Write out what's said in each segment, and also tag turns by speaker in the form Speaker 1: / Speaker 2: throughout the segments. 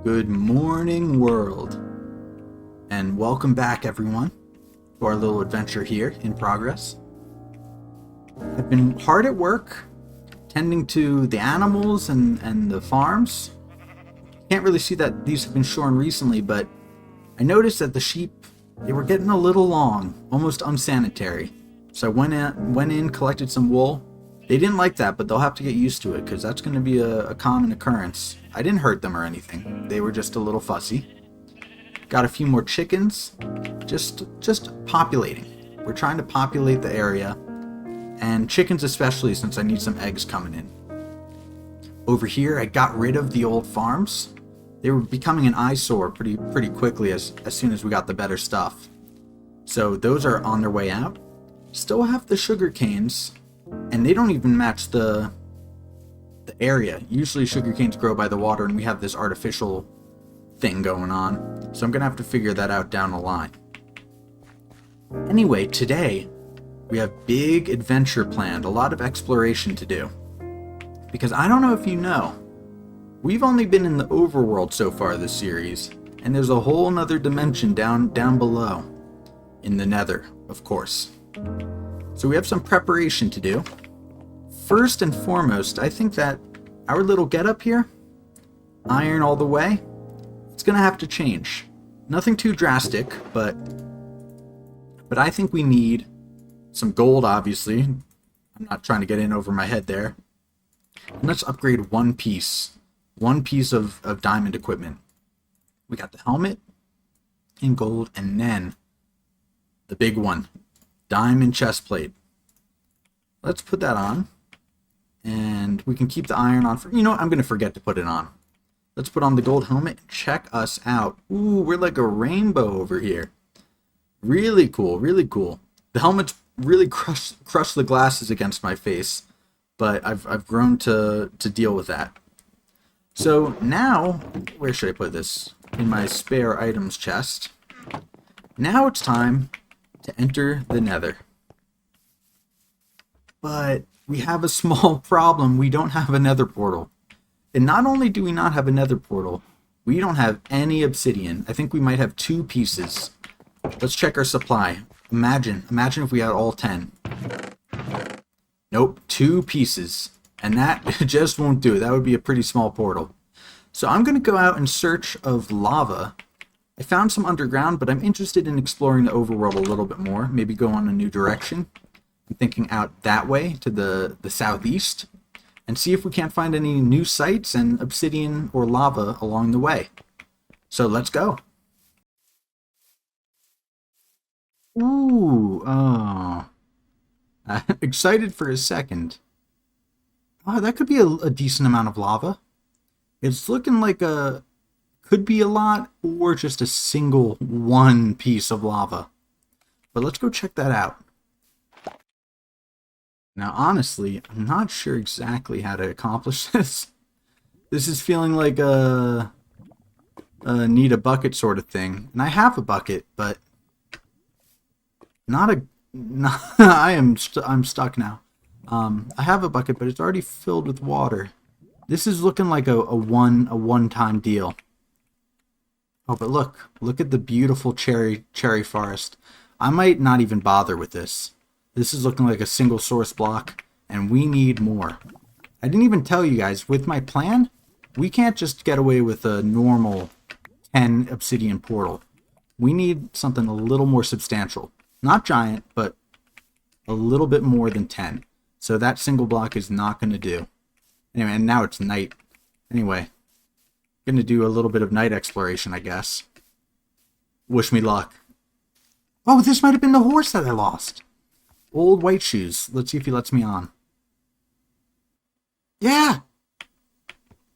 Speaker 1: Good morning, world, and welcome back, everyone, to our little adventure here in progress. I've been hard at work, tending to the animals and the farms. Can't really see that these have been shorn recently, but I noticed that the sheep, they were getting a little long, almost unsanitary. So I went in, collected some wool. They didn't like that, but they'll have to get used to it, because that's going to be a common occurrence. I didn't hurt them or anything. They were just a little fussy. Got a few more chickens. Just populating. We're trying to populate the area. And chickens especially, since I need some eggs coming in. Over here, I got rid of the old farms. They were becoming an eyesore pretty quickly as soon as we got the better stuff. So those are on their way out. Still have the sugar canes. And they don't even match the area. Usually sugar canes grow by the water, and we have this artificial thing going on. So I'm going to have to figure that out down the line. Anyway, today we have big adventure planned. A lot of exploration to do. Because I don't know if you know, we've only been in the overworld so far this series. And there's a whole nother dimension down below. In the Nether, of course. So we have some preparation to do. First and foremost, I think that our little getup here, iron all the way, it's going to have to change. Nothing too drastic, but I think we need some gold, obviously. I'm not trying to get in over my head there. And let's upgrade one piece of diamond equipment. We got the helmet in gold, and then the big one. Diamond chest plate. Let's put that on. And we can keep the iron on. You know what? I'm going to forget to put it on. Let's put on the gold helmet and check us out. Ooh, we're like a rainbow over here. Really cool, really cool. The helmet's really crushed the glasses against my face. But I've grown to deal with that. So now, where should I put this? In my spare items chest. Now it's time to enter the Nether. But we have a small problem. We don't have a Nether portal. And not only do we not have a Nether portal, we don't have any obsidian. I think we might have 2 pieces. Let's check our supply. Imagine if we had all 10. Nope, 2 pieces. And that just won't do. That would be a pretty small portal. So I'm going to go out in search of lava. I found some underground, but I'm interested in exploring the overworld a little bit more. Maybe go on a new direction. I'm thinking out that way to the southeast. And see if we can't find any new sites and obsidian or lava along the way. So let's go. Ooh, oh. I'm excited for a second. Oh, that could be a decent amount of lava. It's looking like could be a lot, or just a single one piece of lava. But let's go check that out. Now, honestly, I'm not sure exactly how to accomplish this. This is feeling like a need a bucket sort of thing. And I have a bucket, but I'm stuck now. I have a bucket, but it's already filled with water. This is looking like a one-time deal. Oh, but look at the beautiful cherry forest. I might not even bother with this. This is looking like a single source block, and we need more. I didn't even tell you guys, with my plan, we can't just get away with a normal 10 obsidian portal. We need something a little more substantial. Not giant, but a little bit more than 10. So that single block is not going to do. Anyway, and now it's night. Anyway. Gonna do a little bit of night exploration, I guess. Wish me luck. Oh, this might have been the horse that I lost. Old White Shoes. Let's see if he lets me on. Yeah!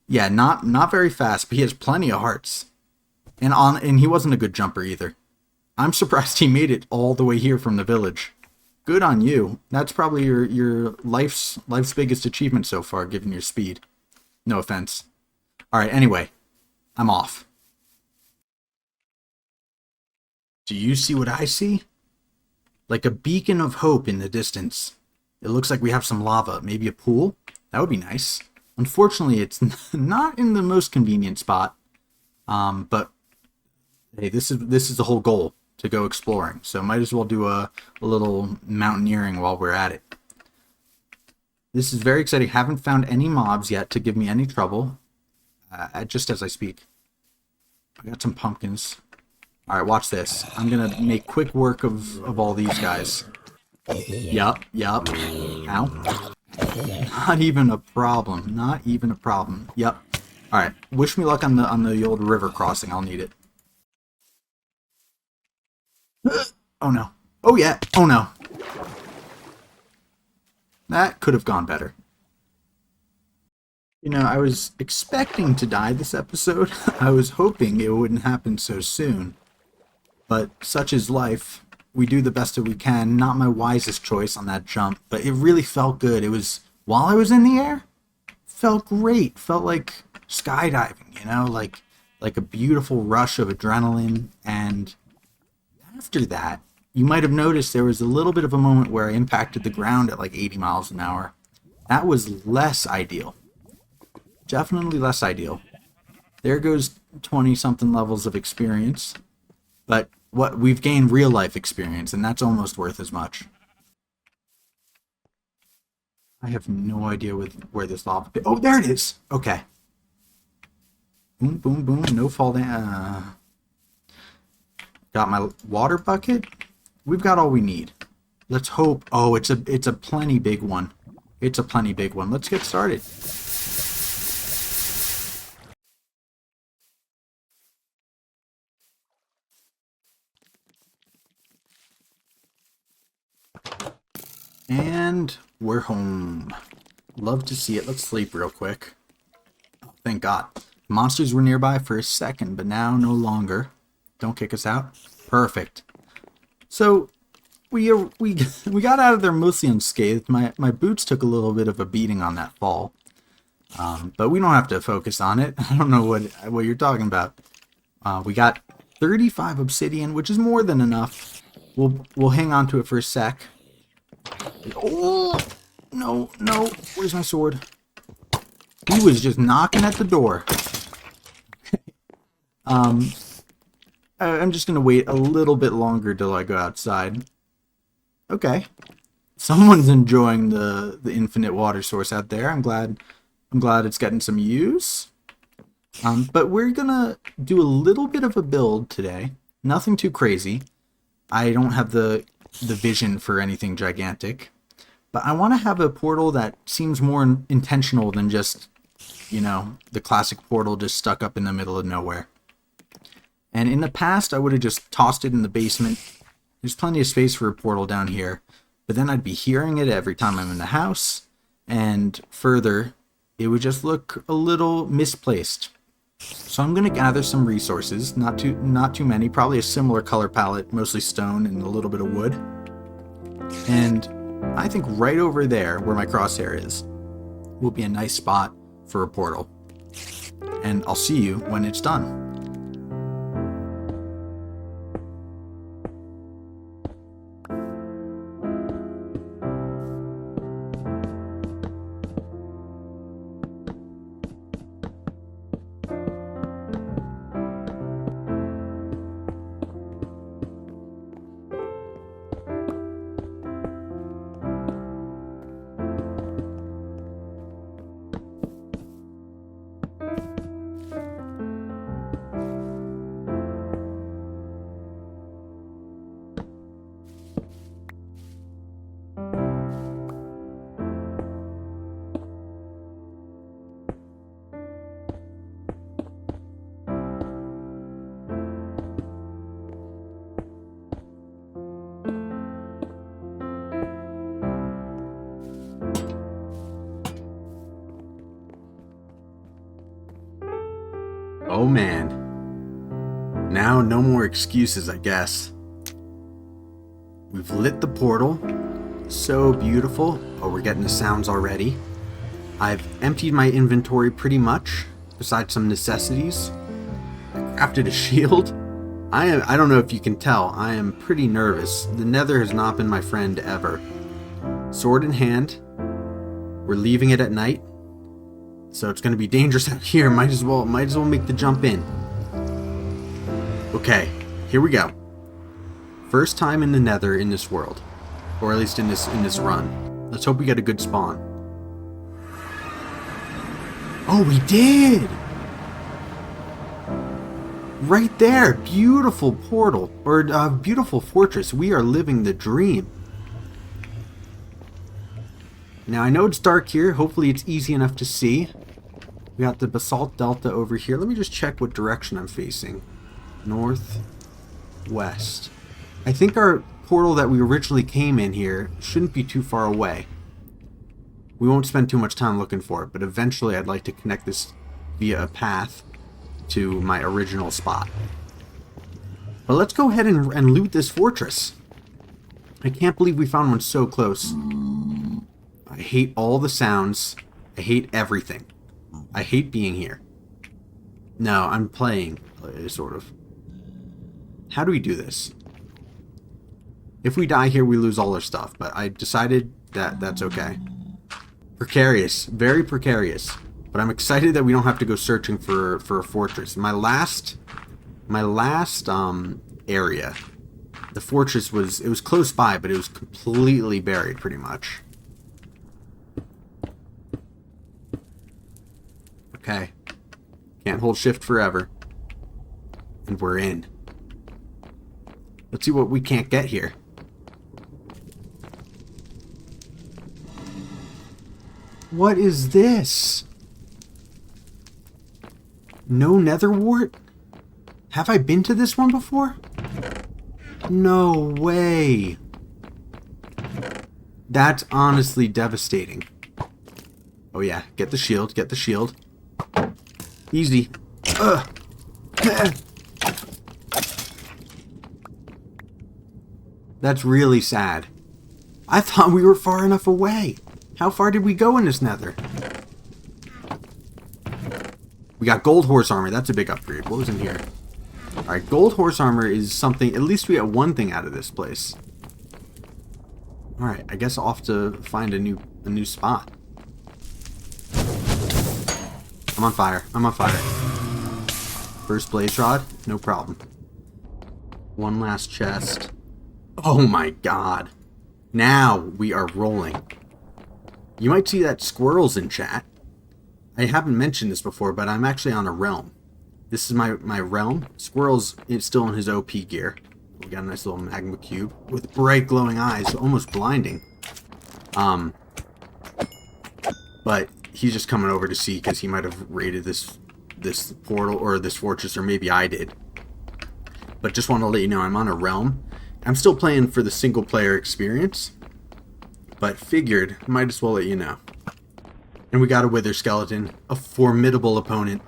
Speaker 1: Yeah, not very fast, but he has plenty of hearts. And he wasn't a good jumper either. I'm surprised he made it all the way here from the village. Good on you. That's probably your life's biggest achievement so far, given your speed. No offense. Alright, anyway. I'm off. Do you see what I see? Like a beacon of hope in the distance. It looks like we have some lava. Maybe a pool? That would be nice. Unfortunately, it's not in the most convenient spot. But hey, this is the whole goal, to go exploring. So might as well do a little mountaineering while we're at it. This is very exciting. Haven't found any mobs yet to give me any trouble. Just as I speak. I got some pumpkins. Alright, watch this. I'm gonna make quick work of all these guys. Yup. Ow. Not even a problem. Not even a problem. Yup. Alright, wish me luck on the old river crossing. I'll need it. Oh no. Oh yeah. Oh no. That could have gone better. You know, I was expecting to die this episode. I was hoping it wouldn't happen so soon. But such is life. We do the best that we can. Not my wisest choice on that jump, but it really felt good. It was, while I was in the air, felt great. Felt like skydiving, you know, like a beautiful rush of adrenaline. And after that, you might have noticed there was a little bit of a moment where I impacted the ground at like 80 miles an hour. That was less ideal. Definitely less ideal. There goes 20-something levels of experience. But what we've gained real life experience, and that's almost worth as much. I have no idea where this lava pit... Oh, there it is! Okay. Boom, boom, boom. No fall down. Got my water bucket. We've got all we need. Let's hope... Oh, it's a plenty big one. It's a plenty big one. Let's get started. And we're home. Love to see it. Let's sleep real quick. Oh, thank God. Monsters were nearby for a second, but now no longer. Don't kick us out. Perfect. So we got out of there mostly unscathed. My boots took a little bit of a beating on that fall, but we don't have to focus on it. I don't know what you're talking about. We got 35 obsidian, which is more than enough. We'll hang on to it for a sec. Oh, no. Where's my sword? He was just knocking at the door. I'm just going to wait a little bit longer till I go outside. Okay. Someone's enjoying the infinite water source out there. I'm glad it's getting some use. But we're going to do a little bit of a build today. Nothing too crazy. I don't have the vision for anything gigantic, but I want to have a portal that seems more intentional than just, you know, the classic portal just stuck up in the middle of nowhere. And in the past, I would have just tossed it in the basement. There's plenty of space for a portal down here, but then I'd be hearing it every time I'm in the house, and further, it would just look a little misplaced. So I'm going to gather some resources, not too many, probably a similar color palette, mostly stone and a little bit of wood. And I think right over there, where my crosshair is, will be a nice spot for a portal. And I'll see you when it's done. Oh man. Now no more excuses, I guess. We've lit the portal. So beautiful. Oh, we're getting the sounds already. I've emptied my inventory pretty much, besides some necessities. I crafted a shield. I don't know if you can tell, I am pretty nervous. The Nether has not been my friend ever. Sword in hand. We're leaving it at night. So it's going to be dangerous out here. Might as well make the jump in. Okay, here we go. First time in the Nether in this world. Or at least in this run. Let's hope we get a good spawn. Oh, we did! Right there! Beautiful portal. Or beautiful fortress. We are living the dream. Now, I know it's dark here. Hopefully it's easy enough to see. We got the basalt delta over here. Let me just check what direction I'm facing. North, west. I think our portal that we originally came in here shouldn't be too far away. We won't spend too much time looking for it, but eventually I'd like to connect this via a path to my original spot. But let's go ahead and loot this fortress. I can't believe we found one so close. I hate all the sounds. I hate everything. I hate being here. No, I'm playing, sort of. How do we do this? If we die here, we lose all our stuff, but I decided that that's okay. Precarious. Very precarious. But I'm excited that we don't have to go searching for a fortress. My last area, the fortress was close by, but it was completely buried, pretty much. Okay. Can't hold shift forever. And we're in. Let's see what we can't get here. What is this? No nether wart? Have I been to this one before? No way. That's honestly devastating. Oh yeah, get the shield, get the shield. Easy. Ugh. That's really sad. I thought we were far enough away. How far did we go in this nether? We got gold horse armor. That's a big upgrade. What was in here? Alright, gold horse armor is something... At least we got one thing out of this place. Alright, I guess I'll have to find a new spot. I'm on fire. I'm on fire. First blaze rod. No problem. One last chest. Oh my god. Now we are rolling. You might see that squirrels in chat. I haven't mentioned this before, but I'm actually on a realm. This is my realm. Squirrels is still in his OP gear. We got a nice little magma cube with bright glowing eyes, almost blinding. But he's just coming over to see because he might have raided this portal or this fortress, or maybe I did. But just want to let you know I'm on a realm. I'm still playing for the single player experience, but figured might as well let you know. And we got a wither skeleton, a formidable opponent.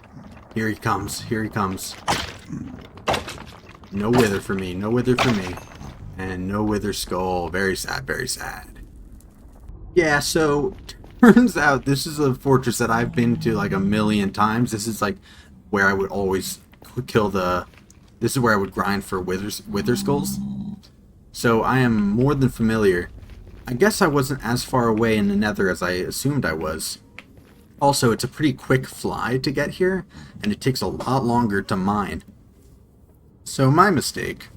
Speaker 1: Here he comes, here he comes. No wither for me, no wither for me. And no wither skull. Very sad, very sad. Yeah, so turns out this is a fortress that I've been to like a million times. This is like where I would always kill this is where I would grind for wither skulls. So I am more than familiar. I guess I wasn't as far away in the nether as I assumed I was. Also, it's a pretty quick fly to get here, and it takes a lot longer to mine. So my mistake.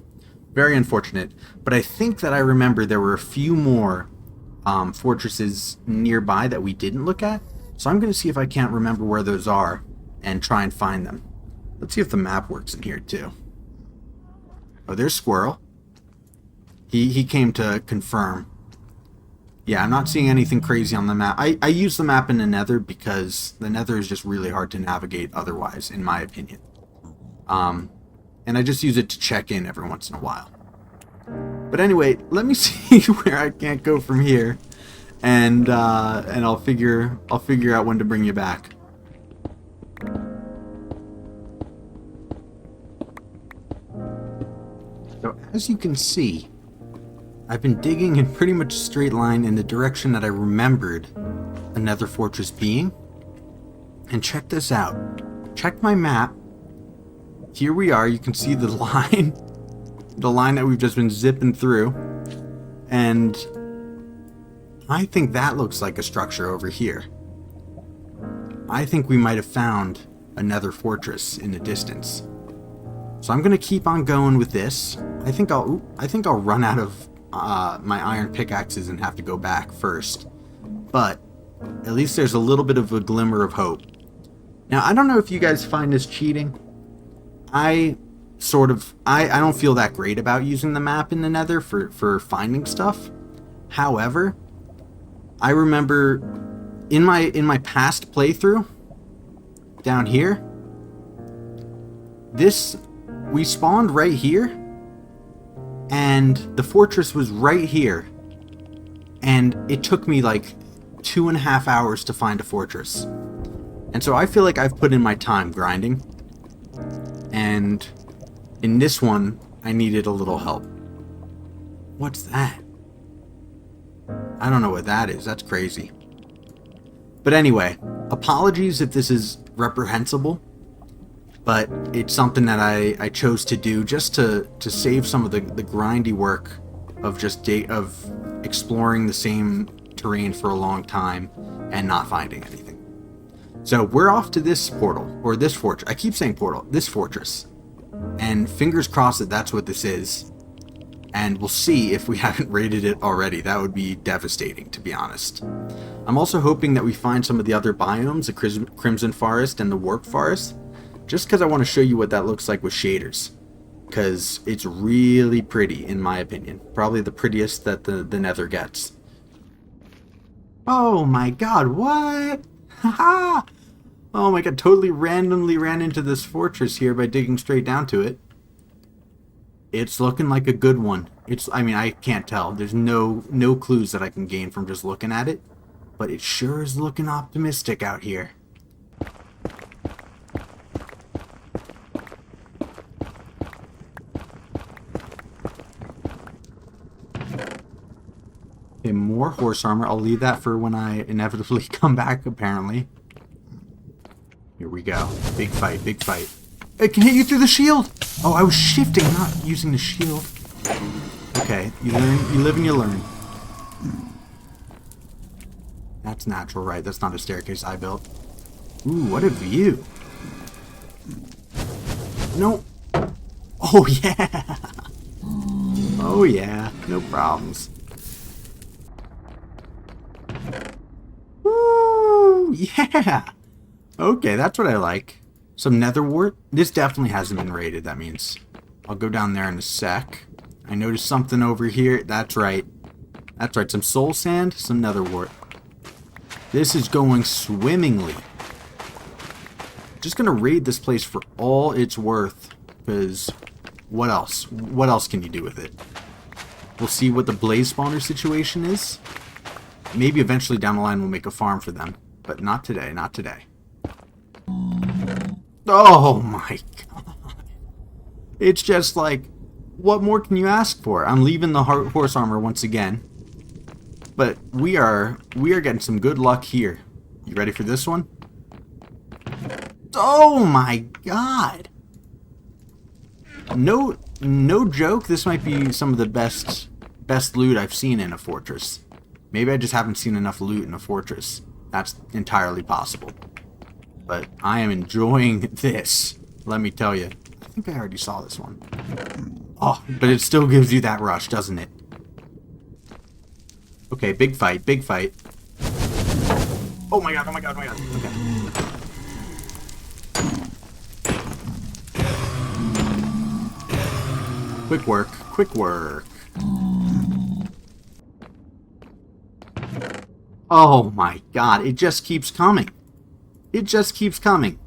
Speaker 1: Very unfortunate, but I think that I remember there were a few more fortresses nearby that we didn't look at. So I'm going to see if I can't remember where those are and try and find them. Let's see if the map works in here too. Oh, there's Squirrel. He came to confirm. Yeah, I'm not seeing anything crazy on the map. I use the map in the nether because the nether is just really hard to navigate otherwise, in my opinion. And I just use it to check in every once in a while. But anyway, let me see where I can't go from here, and I'll figure out when to bring you back. So as you can see, I've been digging in pretty much a straight line in the direction that I remembered a nether fortress being. And check this out. Check my map. Here we are. You can see the line. The line that we've just been zipping through. And I think that looks like a structure over here. I think we might have found a nether fortress in the distance. So I'm gonna keep on going with this. I think I'll run out of my iron pickaxes and have to go back first. But at least there's a little bit of a glimmer of hope. Now, I don't know if you guys find this cheating. I don't feel that great about using the map in the Nether for finding stuff. However, I remember in my past playthrough down here, we spawned right here, and the fortress was right here, and it took me like 2.5 hours to find a fortress. And so I feel like I've put in my time grinding, and in this one I needed a little help. What's that? I don't know what that is. That's crazy. But anyway, apologies if this is reprehensible, but it's something that I chose to do just to save some of the grindy work of of exploring the same terrain for a long time and not finding anything. So we're off to this portal, or this fortress. I keep saying portal, this fortress. And fingers crossed that that's what this is. And we'll see if we haven't raided it already. That would be devastating, to be honest. I'm also hoping that we find some of the other biomes, the Crimson Forest and the Warp Forest, just because I want to show you what that looks like with shaders. Because it's really pretty, in my opinion. Probably the prettiest that the Nether gets. Oh my god, what? Haha! Oh my god, totally randomly ran into this fortress here by digging straight down to it. It's looking like a good one. I mean, I can't tell. There's no clues that I can gain from just looking at it. But it sure is looking optimistic out here. Okay, more horse armor. I'll leave that for when I inevitably come back, apparently. Here we go. Big fight, big fight. It can hit you through the shield! Oh, I was shifting, not using the shield. Okay, you live and you learn. That's natural, right? That's not a staircase I built. Ooh, what a view. No. Oh, yeah. Oh, yeah. No problems. Woo! Yeah! Okay, that's what I like. Some nether wart. This definitely hasn't been raided, that means. I'll go down there in a sec. I noticed something over here. That's right. That's right. Some soul sand, some nether wart. This is going swimmingly. Just gonna raid this place for all it's worth. Because what else? What else can you do with it? We'll see what the blaze spawner situation is. Maybe eventually down the line we'll make a farm for them. But not today, not today. Oh my god. It's just like, what more can you ask for? I'm leaving the horse armor once again. But we are getting some good luck here. You ready for this one? Oh my god. No joke, this might be some of the best loot I've seen in a fortress. Maybe I just haven't seen enough loot in a fortress. That's entirely possible. But I am enjoying this, let me tell you. I think I already saw this one. Oh, but it still gives you that rush, doesn't it? Okay, big fight, big fight. Oh my god, oh my god, oh my god. Okay. Quick work, quick work. Oh my god, it just keeps coming. It just keeps coming.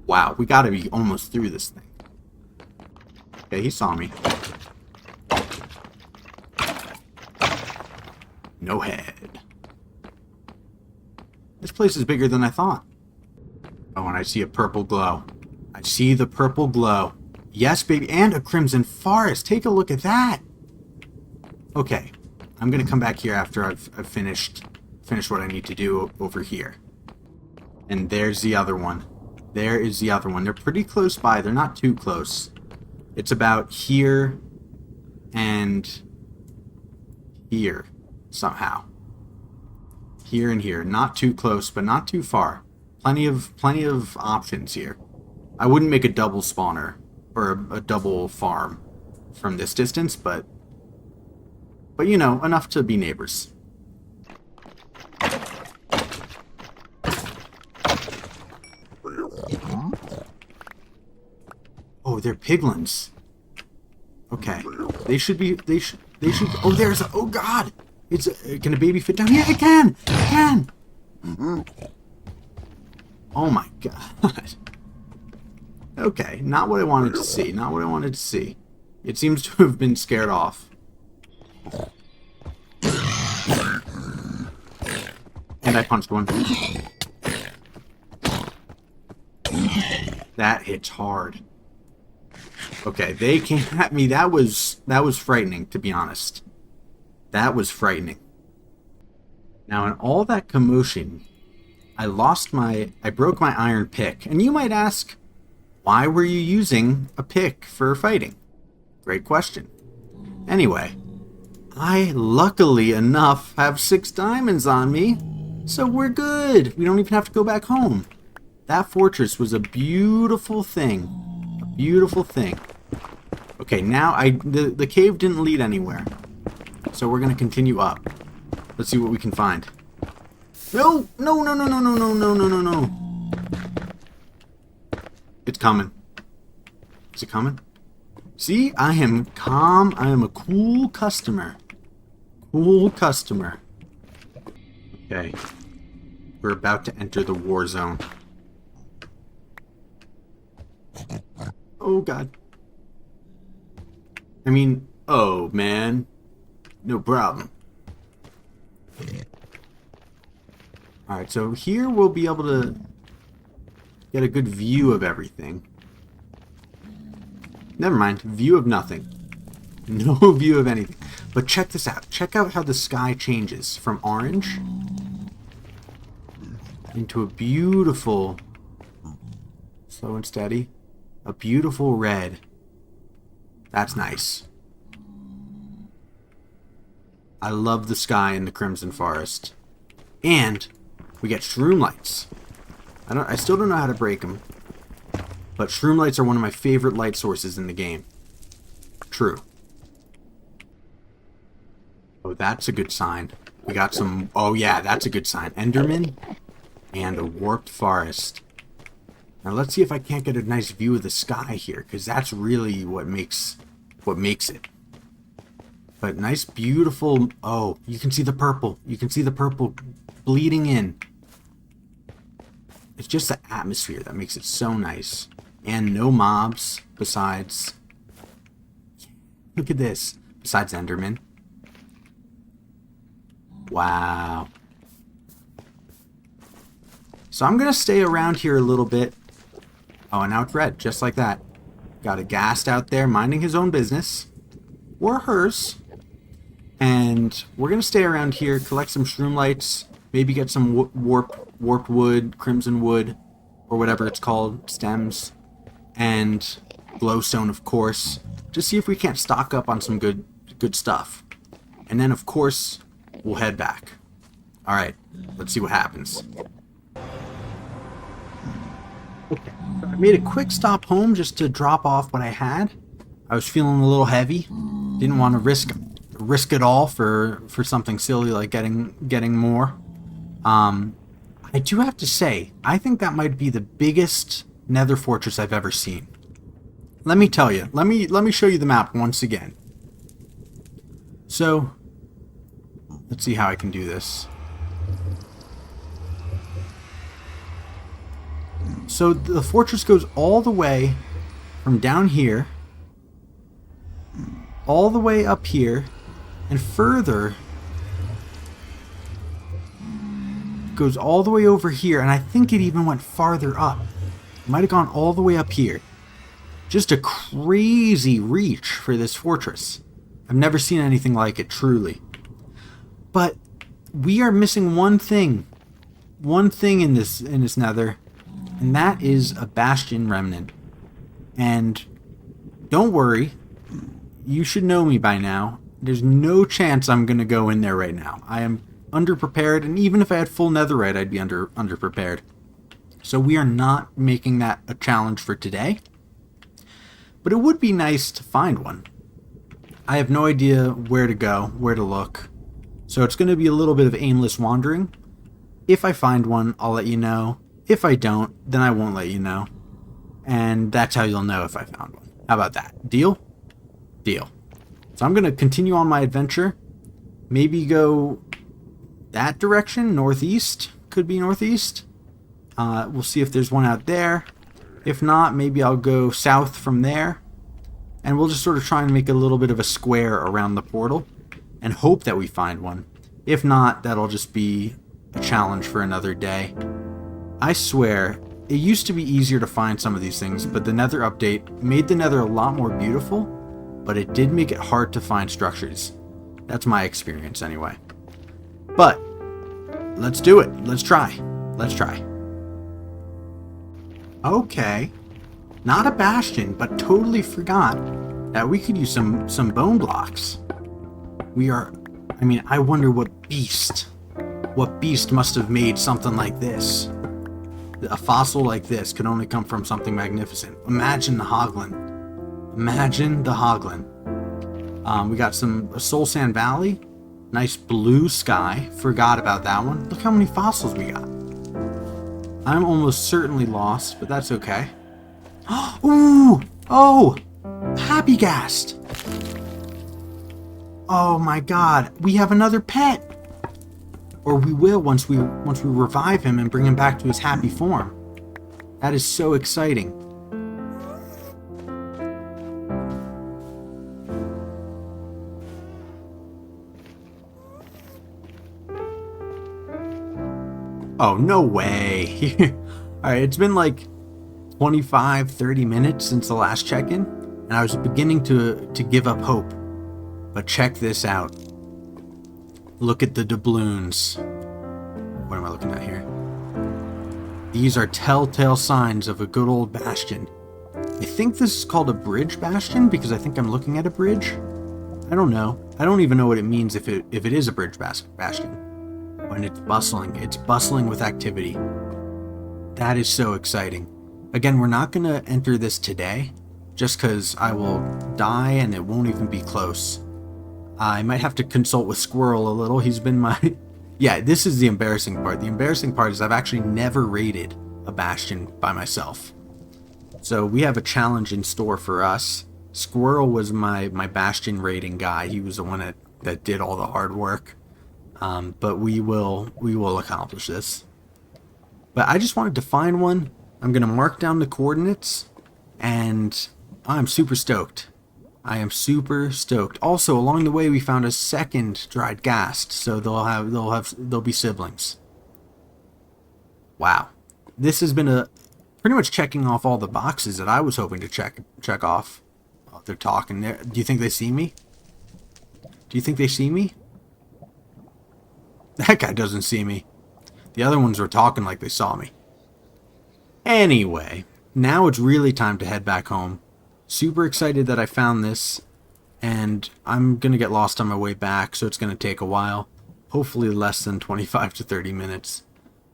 Speaker 1: Wow, we gotta be almost through this thing. Okay, he saw me. No head. This place is bigger than I thought. Oh, and I see a purple glow. I see the purple glow. Yes, baby, and a crimson forest. Take a look at that. Okay, I'm gonna come back here after I've finished what I need to do over here. And there's the other one. There is the other one. They're pretty close by. They're not too close. It's about here and here somehow. Here and here. Not too close, but not too far. Plenty of options here. I wouldn't make a double spawner or a double farm from this distance, but you know, enough to be neighbors. Oh, they're piglins. Okay. They should, oh, oh god! Can a baby fit down? Yeah, it can! It can! Oh my god. Okay, not what I wanted to see, not what I wanted to see. It seems to have been scared off. And I punched one. That hits hard. Okay, they came at me. That was frightening, to be honest. That was frightening. Now, in all that commotion, I broke my iron pick. And you might ask, why were you using a pick for fighting? Great question. Anyway, I, luckily enough, have 6 diamonds on me, so we're good. We don't even have to go back home. That fortress was a beautiful thing. A beautiful thing. Okay, now the cave didn't lead anywhere. So we're gonna continue up. Let's see what we can find. No! No, no, no, no, no, no, no, no, no, no. It's coming. Is it coming? See, I am calm. I am a cool customer. Cool customer. Okay. We're about to enter the war zone. Oh, God. I mean, oh, man. No problem. Alright, so here we'll be able to get a good view of everything. Never mind. View of nothing. No view of anything. But check this out. Check out how the sky changes from orange into a beautiful, slow and steady, a beautiful red. That's nice. I love the sky in the Crimson Forest. And we get shroom lights. I still don't know how to break them. But shroom lights are one of my favorite light sources in the game. True. Oh, that's a good sign. We got some... Oh, yeah, that's a good sign. Enderman and a warped forest. Now, let's see if I can't get a nice view of the sky here, because that's really what makes it. But nice, beautiful... Oh, you can see the purple. You can see the purple bleeding in. It's just the atmosphere that makes it so nice. And no mobs besides... Look at this. Besides Enderman. Wow. So I'm going to stay around here a little bit. Oh, and now it's red, just like that. Got a ghast out there minding his own business. Or hers. And we're going to stay around here, collect some shroom lights, maybe get some warped wood, crimson wood, or whatever it's called, stems, and glowstone, of course, just see if we can't stock up on some good stuff. And then, of course, we'll head back. Alright, let's see what happens. Okay, so I made a quick stop home just to drop off what I had. I was feeling a little heavy. Didn't want to risk it all for something silly like getting more. I do have to say, I think that might be the biggest Nether fortress I've ever seen. Let me tell you. Let me show you the map once again. So, let's see how I can do this. So the fortress goes all the way from down here, all the way up here, and further goes all the way over here, and I think it even went farther up. It might have gone all the way up here. Just a crazy reach for this fortress. I've never seen anything like it, truly. But we are missing one thing. One thing in this Nether, and that is a bastion remnant. And don't worry, you should know me by now. There's no chance I'm going to go in there right now. I am underprepared, and even if I had full netherite, I'd be underprepared. So we are not making that a challenge for today. But it would be nice to find one. I have no idea where to go, where to look. So it's going to be a little bit of aimless wandering. If I find one, I'll let you know. If I don't, then I won't let you know. And that's how you'll know if I found one. How about that? Deal? Deal. So I'm going to continue on my adventure. Maybe go that direction, northeast. Could be northeast. We'll see if there's one out there. If not, maybe I'll go south from there. And we'll just sort of try and make a little bit of a square around the portal and hope that we find one. If not, that'll just be a challenge for another day. I swear, it used to be easier to find some of these things, but the Nether update made the Nether a lot more beautiful, but it did make it hard to find structures. That's my experience anyway. But let's do it. Let's try. Let's try. Okay. Not a bastion, but totally forgot that we could use some bone blocks. I wonder what beast must have made something like this. A fossil like this could only come from something magnificent. Imagine the Hoglin. Imagine the Hoglin. We got a Soul Sand Valley. Nice blue sky. Forgot about that one. Look how many fossils we got. I'm almost certainly lost, but that's okay. Ooh! Oh! Happy Gast! Oh my god, we have another pet! Or we will once we revive him and bring him back to his happy form. That is so exciting. Oh, no way! Alright, it's been like 25-30 minutes since the last check-in, and I was beginning to give up hope. But check this out. Look at the doubloons. What am I looking at here? These are telltale signs of a good old bastion. I think this is called a bridge bastion because I think I'm looking at a bridge. I don't know. I don't even know what it means if it is a bridge bastion. When it's bustling with activity. That is so exciting. Again, we're not going to enter this today, just because I will die and it won't even be close. I might have to consult with Squirrel a little. He's been my... Yeah, this is the embarrassing part. The embarrassing part is I've actually never raided a bastion by myself. So we have a challenge in store for us. Squirrel was my bastion raiding guy. He was the one that did all the hard work. But we will accomplish this. But I just wanted to find one. I'm going to mark down the coordinates, and I'm super stoked. I am super stoked. Also, along the way, we found a second dried ghast, so they'll be siblings. Wow, this has been pretty much checking off all the boxes that I was hoping to check off. Oh, they're talking there. Do you think they see me? Do you think they see me? That guy doesn't see me. The other ones were talking like they saw me. Anyway, now it's really time to head back home. Super excited that I found this, and I'm going to get lost on my way back, so it's going to take a while. Hopefully less than 25 to 30 minutes.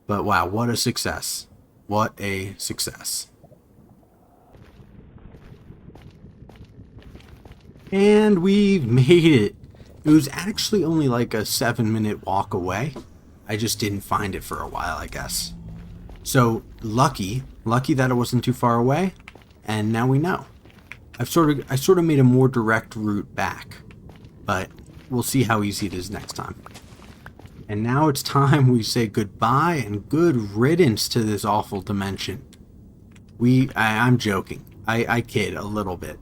Speaker 1: But wow, what a success. What a success. And we've made it. It was actually only like a 7-minute walk away. I just didn't find it for a while, I guess. So lucky that it wasn't too far away, and now we know. I sort of made a more direct route back, but we'll see how easy it is next time. And now it's time we say goodbye and good riddance to this awful dimension. I'm joking. I kid a little bit.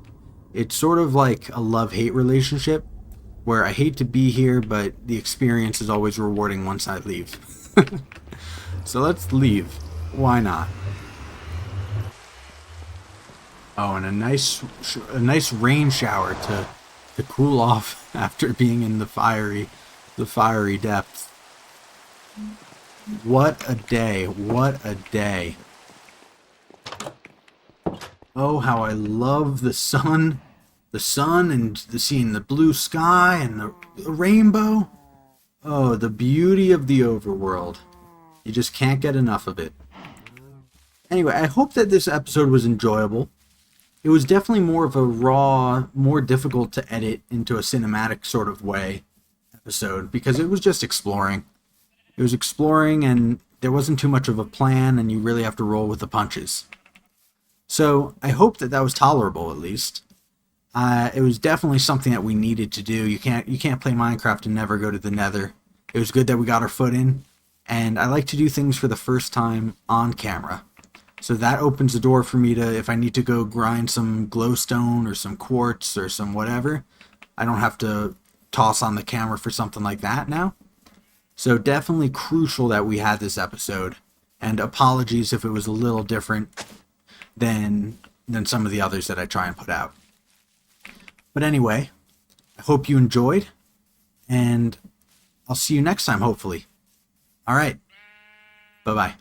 Speaker 1: It's sort of like a love-hate relationship, where I hate to be here, but the experience is always rewarding once I leave. So let's leave. Why not? Oh, and a nice rain shower to cool off after being in the fiery depths. What a day! What a day! Oh, how I love the sun. The sun and seeing the blue sky and the rainbow. Oh, the beauty of the overworld. You just can't get enough of it. Anyway, I hope that this episode was enjoyable. It was definitely more of a raw, more difficult to edit into a cinematic sort of way episode because it was just exploring. It was exploring and there wasn't too much of a plan and you really have to roll with the punches. So I hope that that was tolerable at least. It was definitely something that we needed to do. You can't play Minecraft and never go to the Nether. It was good that we got our foot in, and I like to do things for the first time on camera. So that opens the door for me to, if I need to go grind some glowstone or some quartz or some whatever, I don't have to toss on the camera for something like that now. So definitely crucial that we had this episode, and apologies if it was a little different than some of the others that I try and put out. But anyway, I hope you enjoyed, and I'll see you next time, hopefully. All right. Bye-bye.